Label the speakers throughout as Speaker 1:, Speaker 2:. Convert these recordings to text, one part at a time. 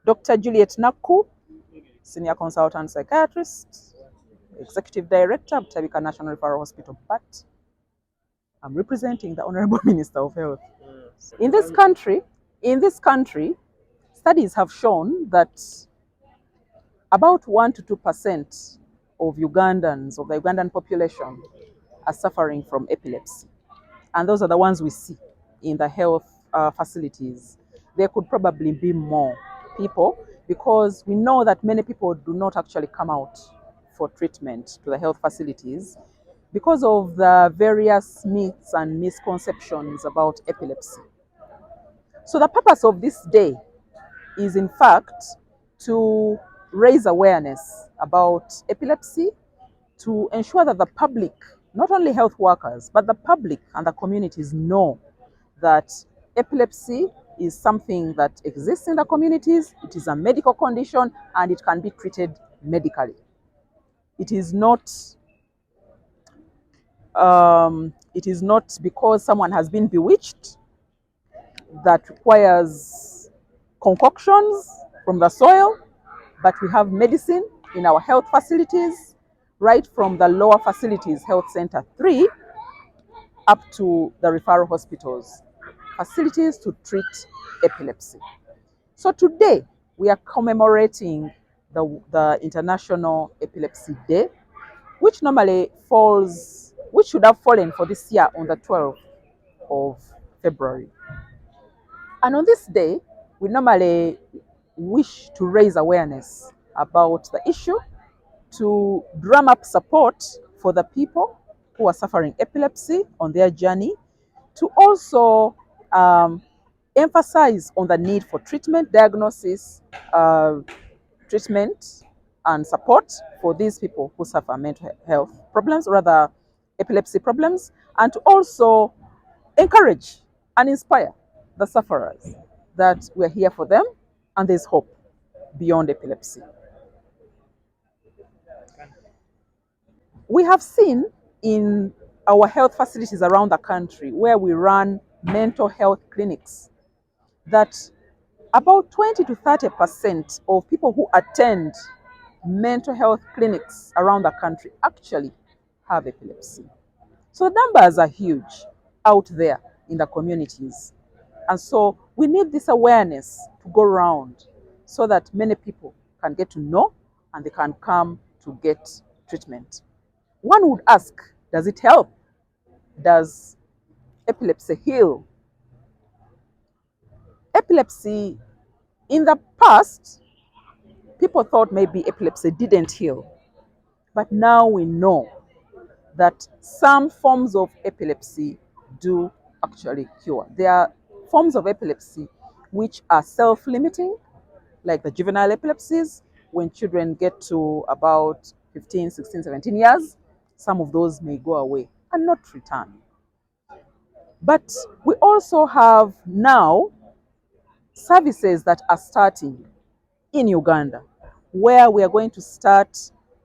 Speaker 1: Dr. Juliet Naku, Senior Consultant Psychiatrist, Executive Director, Butabika National Referral Hospital, but I'm representing the Honorable Minister of Health. In this country, studies have shown that about 1 to 2% of Ugandans, of the Ugandan population, are suffering from epilepsy. And those are the ones we see in the health facilities. There could probably be more people because we know that many people do not actually come out for treatment to the health facilities because of the various myths and misconceptions about epilepsy. So the purpose of this day is in fact to raise awareness about epilepsy, to ensure that the public, not only health workers, but the public and the communities know that epilepsy is something that exists in the communities, it is a medical condition, and it can be treated medically. It is not because someone has been bewitched that requires concoctions from the soil, but we have medicine in our health facilities, right from the lower facilities, Health Center 3, up to the referral hospitals, facilities to treat epilepsy. So today, we are commemorating the International Epilepsy Day, which should have fallen for this year on the 12th of February. And on this day, we normally wish to raise awareness about the issue, to drum up support for the people who are suffering epilepsy on their journey, to also emphasize on the need for treatment, diagnosis, treatment, and support for these people who suffer mental health problems, rather epilepsy problems, and to also encourage and inspire the sufferers that we're here for them and there's hope beyond epilepsy. We have seen in our health facilities around the country where we run mental health clinics that about 20 to 30% of people who attend mental health clinics around the country actually have epilepsy. So the numbers are huge out there in the communities. And so we need this awareness to go around so that many people can get to know and they can come to get treatment. One would ask, does it help? Does epilepsy heal? Epilepsy, in the past, people thought maybe epilepsy didn't heal. But now we know that some forms of epilepsy do actually cure. There are forms of epilepsy which are self-limiting, like the juvenile epilepsies, when children get to about 15, 16, 17 years, some of those may go away and not return. But we also have now services that are starting in Uganda, where we are going to start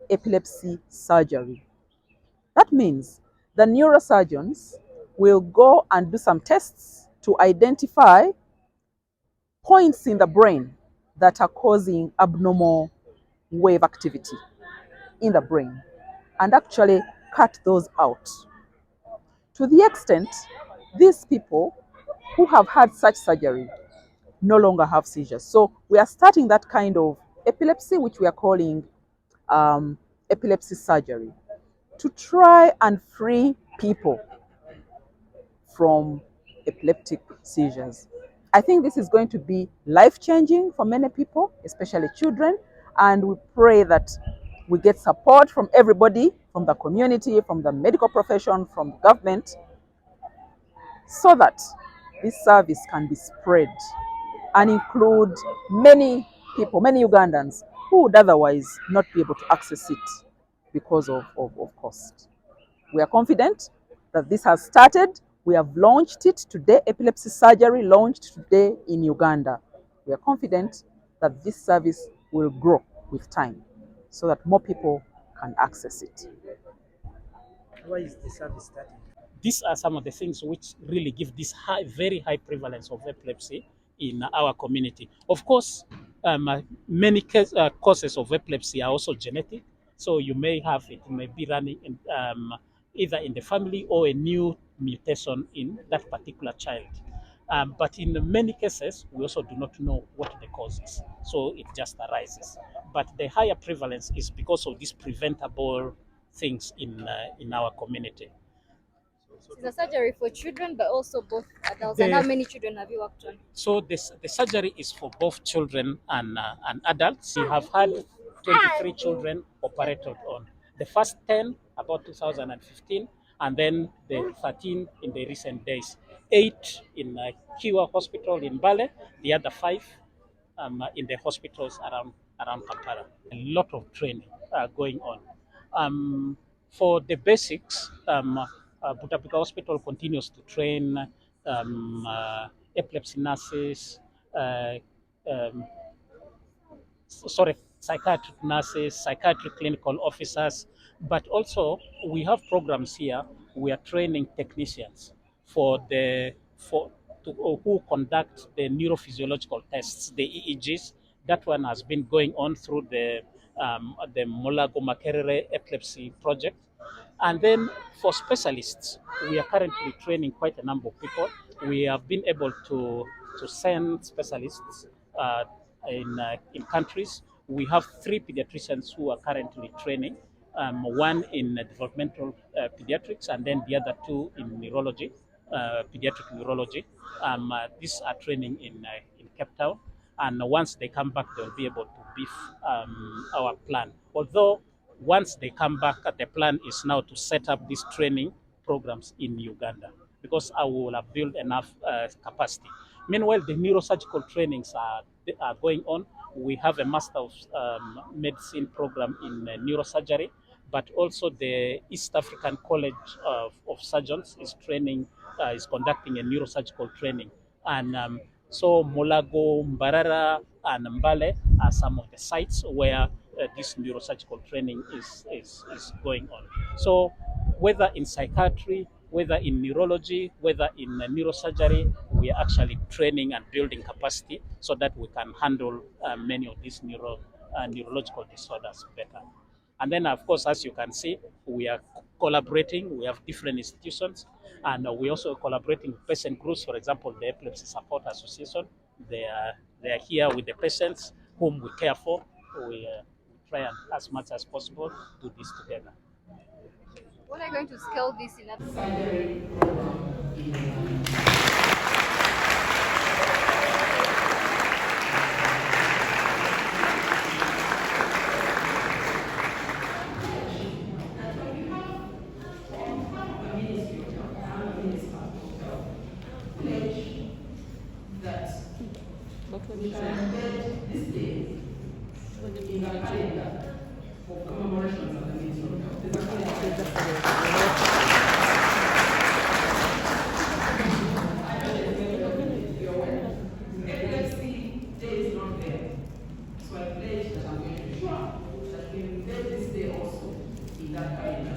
Speaker 1: epilepsy surgery. That means the neurosurgeons will go and do some tests to identify points in the brain that are causing abnormal wave activity in the brain and actually cut those out. To the extent, these people who have had such surgery no longer have seizures. So we are starting that kind of epilepsy, which we are calling epilepsy surgery, to try and free people from epileptic seizures. I think this is going to be life-changing for many people, especially children, and we pray that we get support from everybody, from the community, from the medical profession, from the government, so that this service can be spread and include many people, many Ugandans who would otherwise not be able to access it because of cost. We are confident that this has started. We have launched it today, epilepsy surgery launched today in Uganda. We are confident that this service will grow with time so that more people can access it.
Speaker 2: Why is the service starting? These are some of the things which really give this very high prevalence of epilepsy in our community. Of course, Many causes of epilepsy are also genetic. So you may have it may be running either in the family or a new mutation in that particular child. But in many cases, we also do not know what the cause is. So it just arises. But the higher prevalence is because of these preventable things in our community.
Speaker 3: It's a surgery for children, but also both adults. And how many children have you worked on?
Speaker 2: So the surgery is for both children and adults. We have had 23 children operated on. The first 10 about 2015, and then the 13 in the recent days. 8 in Kiwa Hospital in Bale, the other 5 in the hospitals around Kampala. A lot of training going on. For the basics, Butapika Hospital continues to train epilepsy nurses, uh, um, psychiatric nurses, psychiatric clinical officers, but also we have programs here. We are training technicians for the for to, who conduct the neurophysiological tests, the EEGs. That one has been going on through the Molago Makerere Epilepsy Project. And then for specialists, we are currently training quite a number of people. We have been able to send specialists in countries. We have 3 pediatricians who are currently training, one in developmental pediatrics, and then the other 2 in neurology, pediatric neurology. These are training in Cape Town, and once they come back, they'll be able to beef our plan. Although once they come back, the plan is now to set up these training programs in Uganda because I will have built enough capacity. Meanwhile, the neurosurgical trainings are going on. We have a Master of Medicine program in neurosurgery, but also the East African College of Surgeons is conducting a neurosurgical training. And so Molago, Mbarara, and Mbale are some of the sites where this neurosurgical training is going on. So whether in psychiatry, whether in neurology, whether in neurosurgery, we are actually training and building capacity so that we can handle many of these neurological disorders better. And then, of course, as you can see, we are collaborating. We have different institutions, and we also collaborating with patient groups. For example, the Epilepsy Support Association. They are here with the patients whom we care for. We try and, as much as possible, do this together.
Speaker 3: When are you going to scale this in?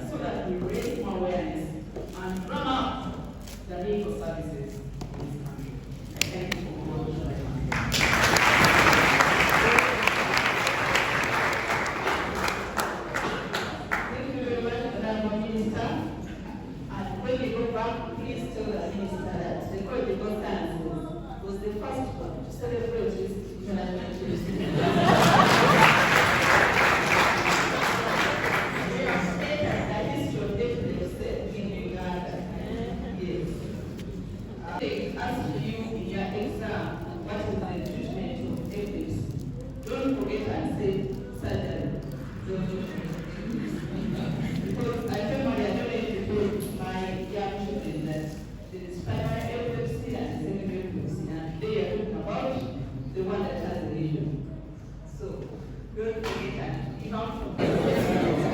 Speaker 4: So that we raise more awareness and drum up the need for services in this country. Thank you for all the Thank you very much, Madam Minister. And when you go back, please tell the Minister that the Critical Science was the first one to celebrate this international Tuesday. Ask you in your exam what is the treatment of epilepsy. Don't forget and say surgery. Because I tell my attorney to my young children that there is primary epilepsy and secondary epilepsy, and they are talking about the one that has a lesion. So don't forget that. Even from